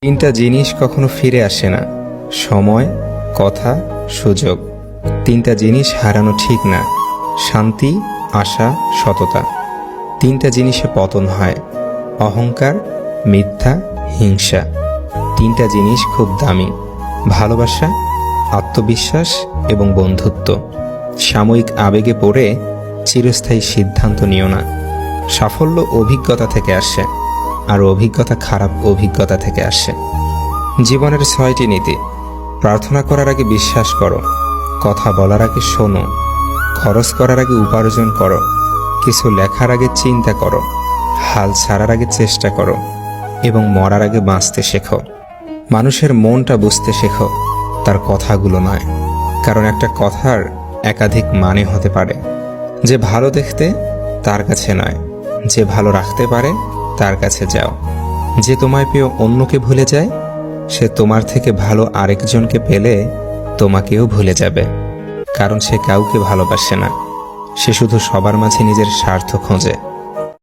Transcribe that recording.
তিনটা জিনিস কখনো ফিরে আসে না: সময়, কথা, সুযোগ। তিনটা জিনিস হারানো ঠিক না: শান্তি, আশা, সততা। তিনটা জিনিসে পতন হয়: অহংকার, মিথ্যা, হিংসা। তিনটা জিনিস খুব দামি: ভালোবাসা, আত্মবিশ্বাস এবং বন্ধুত্ব। সাময়িক আবেগে পড়ে চিরস্থায়ী সিদ্ধান্ত নিও না। সাফল্য অভিজ্ঞতা থেকে আসে, আর অভিজ্ঞতা খারাপ অভিজ্ঞতা থেকে আসে। জীবনের 6টি নীতি: প্রার্থনা করার আগে বিশ্বাস করো, কথা বলার আগে শোনো, খরচ করার আগে উপার্জন করো, কিছু লেখার আগে চিন্তা করো, হাল ছাড়ার আগে চেষ্টা করো এবং মরার আগে বাঁচতে শেখো। মানুষের মনটা বুঝতে শেখো, তার কথাগুলো নয়। কারণ একটা কথার একাধিক মানে হতে পারে। যে ভালো দেখতে তার কাছে নয়, যে ভালো রাখতে পারে তার কাছে যাও। যে তোমায় পেয়ে অন্যকে ভুলে যায়, সে তোমার থেকে ভালো আরেকজনকে পেলে তোমাকেও ভুলে যাবে। কারণ সে কাউকে ভালোবাসে না, সে শুধু সবার মাঝে নিজের স্বার্থ খোঁজে।